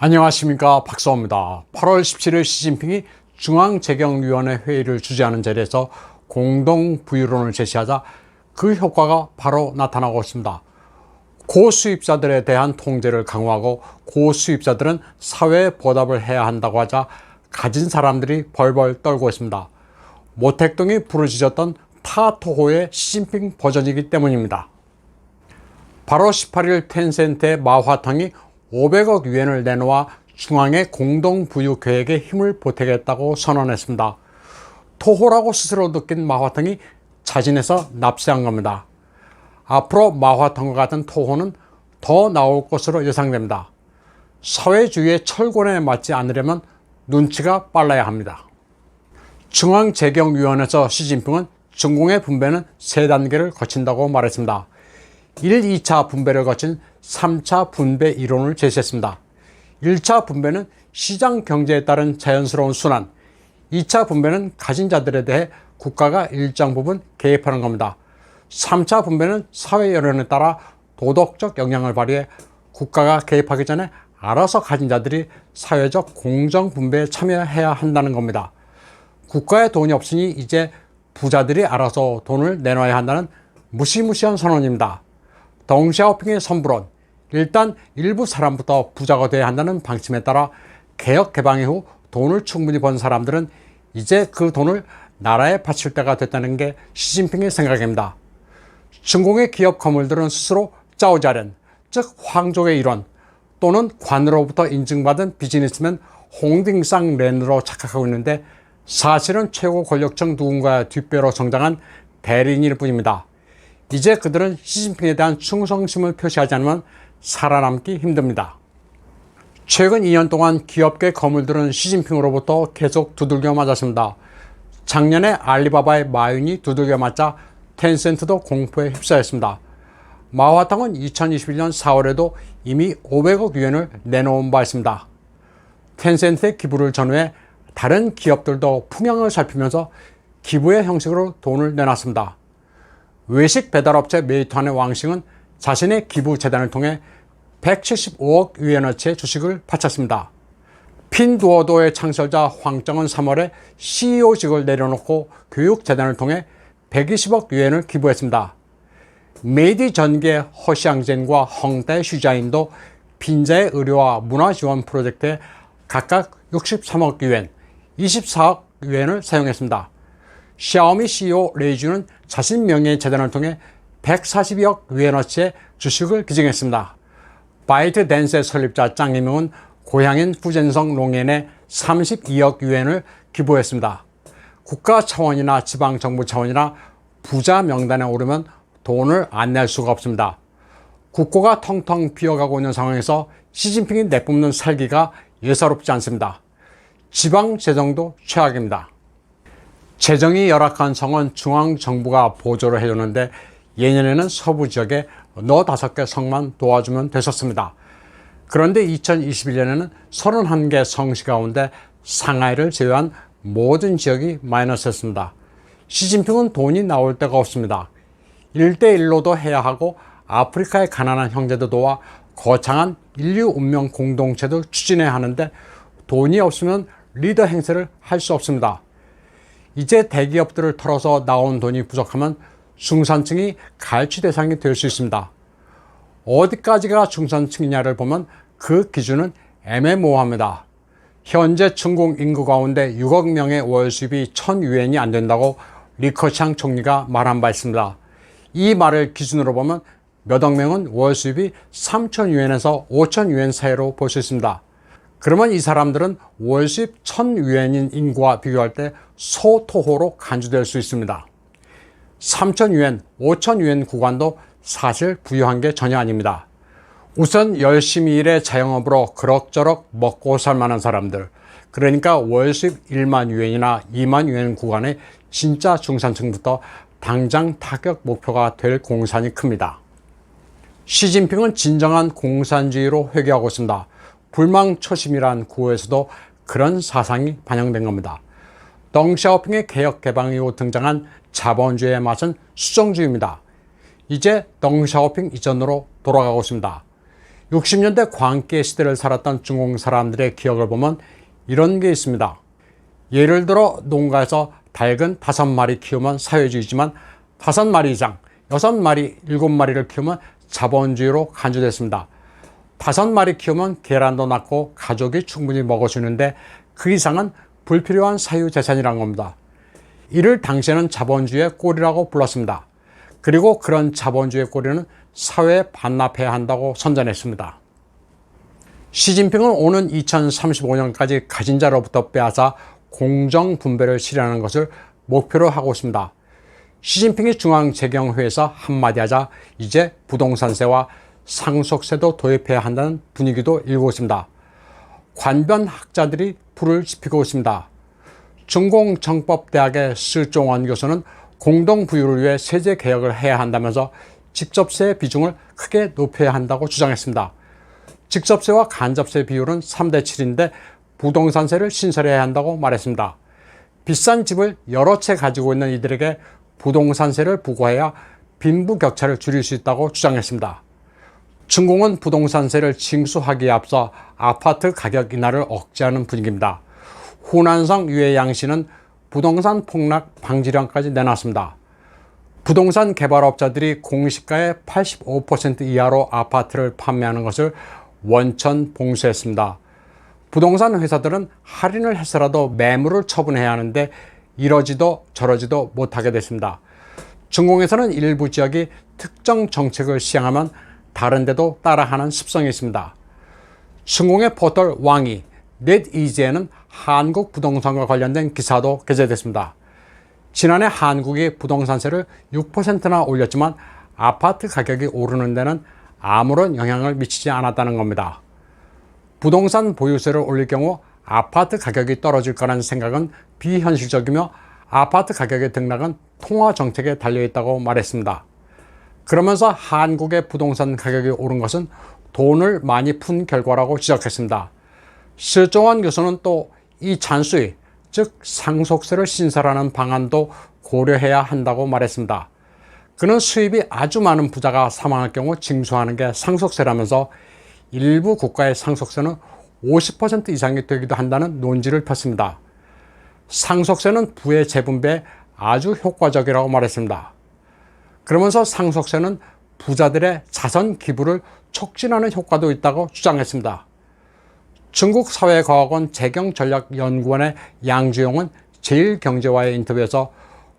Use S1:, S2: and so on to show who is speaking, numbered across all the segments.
S1: 안녕하십니까, 박사호입니다. 8월 17일 시진핑이 중앙재경위원회 회의를 주재하는 자리에서 공동부유론을 제시하자 그 효과가 바로 나타나고 있습니다. 고수입자들에 대한 통제를 강화하고 고수입자들은 사회에 보답을 해야 한다고 하자 가진 사람들이 벌벌 떨고 있습니다. 모택동이 부르짖었던 타토호의 시진핑 버전이기 때문입니다. 바로 18일 텐센트의 마화탕이 500억 위엔을 내놓아 중앙의 공동부유 계획에 힘을 보태겠다고 선언했습니다. 토호라고 스스로 느낀 마화탕이 자진해서 납세한 겁니다. 앞으로 마화탕과 같은 토호는 더 나올 것으로 예상됩니다. 사회주의의 철권에 맞지 않으려면 눈치가 빨라야 합니다. 중앙재경위원회에서 시진핑은 중공의 분배는 3단계를 거친다고 말했습니다. 1, 2차 분배를 거친 3차 분배 이론을 제시했습니다. 1차 분배는 시장 경제에 따른 자연스러운 순환, 2차 분배는 가진 자들에 대해 국가가 일정 부분 개입하는 겁니다. 3차 분배는 사회 여론에 따라 도덕적 영향을 발휘해 국가가 개입하기 전에 알아서 가진 자들이 사회적 공정 분배에 참여해야 한다는 겁니다. 국가에 돈이 없으니 이제 부자들이 알아서 돈을 내놔야 한다는 무시무시한 선언입니다. 덩샤오핑의 선불론, 일단 일부 사람부터 부자가 돼야 한다는 방침에 따라 개혁 개방 이후 돈을 충분히 번 사람들은 이제 그 돈을 나라에 바칠 때가 됐다는 게 시진핑의 생각입니다. 중공의 기업 거물들은 스스로 짜오자련, 즉 황족의 일원 또는 관으로부터 인증받은 비즈니스맨 홍딩쌍렌으로 착각하고 있는데 사실은 최고 권력층 누군가의 뒷배로 성장한 대리인일 뿐입니다. 이제 그들은 시진핑에 대한 충성심을 표시하지 않으면 살아남기 힘듭니다. 최근 2년 동안 기업계 거물들은 시진핑으로부터 계속 두들겨 맞았습니다. 작년에 알리바바의 마윈이 두들겨 맞자 텐센트도 공포에 휩싸였습니다. 마화탕은 2021년 4월에도 이미 500억 위엔을 내놓은 바 있습니다. 텐센트의 기부를 전후해 다른 기업들도 풍향을 살피면서 기부의 형식으로 돈을 내놨습니다. 외식 배달업체 메이투안의 왕싱은 자신의 기부 재단을 통해 175억 위엔어치의 주식을 바쳤습니다. 핀두어도의 창설자 황정은 3월에 CEO직을 내려놓고 교육재단을 통해 120억 위엔을 기부했습니다. 메이디 전기의 허시앙젠과 헝다의 슈자인도 빈자의 의료와 문화 지원 프로젝트에 각각 63억 위엔, 24억 위엔을 사용했습니다. 샤오미 CEO 레이주는 자신 명의의 재단을 통해 142억 위엔어치의 주식을 기증했습니다. 바이트댄스의 설립자 짱 이명은 고향인 후젠성 롱엔에 32억 위엔을 기부했습니다. 국가 차원이나 지방정부 차원이나 부자 명단에 오르면 돈을 안 낼 수가 없습니다. 국고가 텅텅 비어가고 있는 상황에서 시진핑이 내뿜는 살기가 예사롭지 않습니다. 지방재정도 최악입니다. 재정이 열악한 성은 중앙정부가 보조를 해주는데 예년에는 서부 지역에 너 5개 성만 도와주면 됐었습니다. 그런데 2021년에는 31개 성시 가운데 상하이를 제외한 모든 지역이 마이너스였습니다. 시진핑은 돈이 나올 데가 없습니다. 1대1로도 해야 하고 아프리카의 가난한 형제도 도와 거창한 인류 운명 공동체도 추진해야 하는데 돈이 없으면 리더 행세를 할 수 없습니다. 이제 대기업들을 털어서 나온 돈이 부족하면 중산층이 갈취 대상이 될 수 있습니다. 어디까지가 중산층이냐를 보면 그 기준은 애매모호합니다. 현재 중공 인구 가운데 6억 명의 월 수입이 1000위엔이 안 된다고 리커창 총리가 말한 바 있습니다. 이 말을 기준으로 보면 몇 억 명은 월 수입이 3000위엔에서 5000위엔 사이로 볼 수 있습니다. 그러면 이 사람들은 월 수입 1000위엔인 인구와 비교할 때 소토호로 간주될 수 있습니다. 3000위엔, 5000위엔 구간도 사실 부유한 게 전혀 아닙니다. 우선 열심히 일해 자영업으로 그럭저럭 먹고 살 만한 사람들, 그러니까 월 수입 1만 위엔이나 2만 위엔 구간의 진짜 중산층부터 당장 타격 목표가 될 공산이 큽니다. 시진핑은 진정한 공산주의로 회귀하고 있습니다. 불망초심이란 구호에서도 그런 사상이 반영된 겁니다. 덩샤오핑의 개혁 개방 이후 등장한 자본주의의 맛은 수정주의입니다. 이제 덩샤오핑 이전으로 돌아가고 있습니다. 60년대 광기 시대를 살았던 중공 사람들의 기억을 보면 이런 게 있습니다. 예를 들어 농가에서 닭은 5마리 키우면 사회주의지만 5마리 이상, 6마리, 7마리를 키우면 자본주의로 간주됐습니다. 5마리 키우면 계란도 낳고 가족이 충분히 먹어주는데 그 이상은 불필요한 사유재산이란 겁니다. 이를 당시에는 자본주의의 꼴이라고 불렀습니다. 그리고 그런 자본주의의 꼴에는 사회에 반납해야 한다고 선전했습니다. 시진핑은 오는 2035년까지 가진 자로부터 빼앗아 공정분배를 실현하는 것을 목표로 하고 있습니다. 시진핑이 중앙재경회에서 한마디 하자 이제 부동산세와 상속세도 도입해야 한다는 분위기도 일고 있습니다. 관변학자들이 불을 지피고 있습니다. 중공정법대학의 스종원 교수는 공동부유를 위해 세제 개혁을 해야 한다면서 직접세 비중을 크게 높여야 한다고 주장했습니다. 직접세와 간접세 비율은 3대 7인데 부동산세를 신설해야 한다고 말했습니다. 비싼 집을 여러 채 가지고 있는 이들에게 부동산세를 부과해야 빈부격차를 줄일 수 있다고 주장했습니다. 중공은 부동산세를 징수하기에 앞서 아파트 가격 인하를 억제하는 분위기입니다. 후난성 유해양시는 부동산 폭락 방지령까지 내놨습니다. 부동산 개발업자들이 공시가의 85% 이하로 아파트를 판매하는 것을 원천 봉쇄했습니다. 부동산 회사들은 할인을 해서라도 매물을 처분해야 하는데 이러지도 저러지도 못하게 됐습니다. 중공에서는 일부 지역이 특정 정책을 시행하면 다른 데도 따라하는 습성이 있습니다. 중공의 포털 왕이 넷이지에는 한국 부동산과 관련된 기사도 게재됐습니다. 지난해 한국이 부동산세를 6%나 올렸지만 아파트 가격이 오르는 데는 아무런 영향을 미치지 않았다는 겁니다. 부동산 보유세를 올릴 경우 아파트 가격이 떨어질 거라는 생각은 비현실적이며 아파트 가격의 등락은 통화 정책에 달려있다고 말했습니다. 그러면서 한국의 부동산 가격이 오른 것은 돈을 많이 푼 결과라고 지적했습니다. 스종원 교수는 또 이 잔수의, 즉 상속세를 신설하는 방안도 고려해야 한다고 말했습니다. 그는 수입이 아주 많은 부자가 사망할 경우 징수하는 게 상속세라면서 일부 국가의 상속세는 50% 이상이 되기도 한다는 논지를 폈습니다. 상속세는 부의 재분배에 아주 효과적이라고 말했습니다. 그러면서 상속세는 부자들의 자선 기부를 촉진하는 효과도 있다고 주장했습니다. 중국 사회과학원 재경전략연구원의 양주용은 제일경제와의 인터뷰에서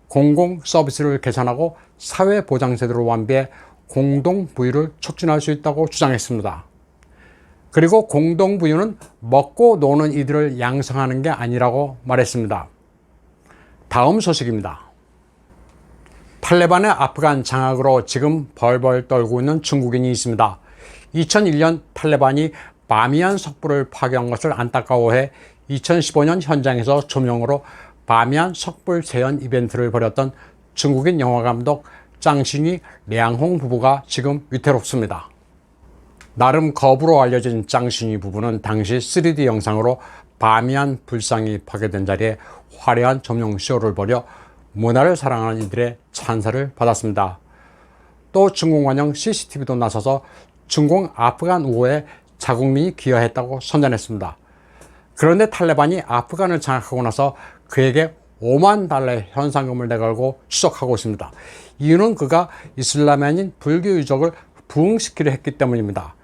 S1: 공공 서비스를 개선하고 사회보장제도를 완비해 공동부유를 촉진할 수 있다고 주장했습니다. 그리고 공동부유는 먹고 노는 이들을 양성하는 게 아니라고 말했습니다. 다음 소식입니다. 탈레반의 아프간 장악으로 지금 벌벌 떨고 있는 중국인이 있습니다. 2001년 탈레반이 바미안 석불을 파괴한 것을 안타까워해 2015년 현장에서 조명으로 바미안 석불 재현 이벤트를 벌였던 중국인 영화감독 짱신이 량홍 부부가 지금 위태롭습니다. 나름 거부로 알려진 짱신이 부부는 당시 3D 영상으로 바미안 불상이 파괴된 자리에 화려한 조명 쇼를 벌여 문화를 사랑하는 이들의 찬사를 받았습니다. 또 중공관영 CCTV도 나서서 중공 아프간 우호에 자국민이 기여했다고 선전했습니다. 그런데 탈레반이 아프간을 장악하고 나서 그에게 5만 달러의 현상금을 내걸고 추적하고 있습니다. 이유는 그가 이슬람이 아닌 불교 유적을 부흥시키려 했기 때문입니다.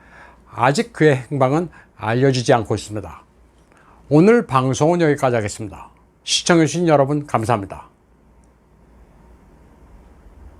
S1: 아직 그의 행방은 알려지지 않고 있습니다. 오늘 방송은 여기까지 하겠습니다. 시청해주신 여러분 감사합니다.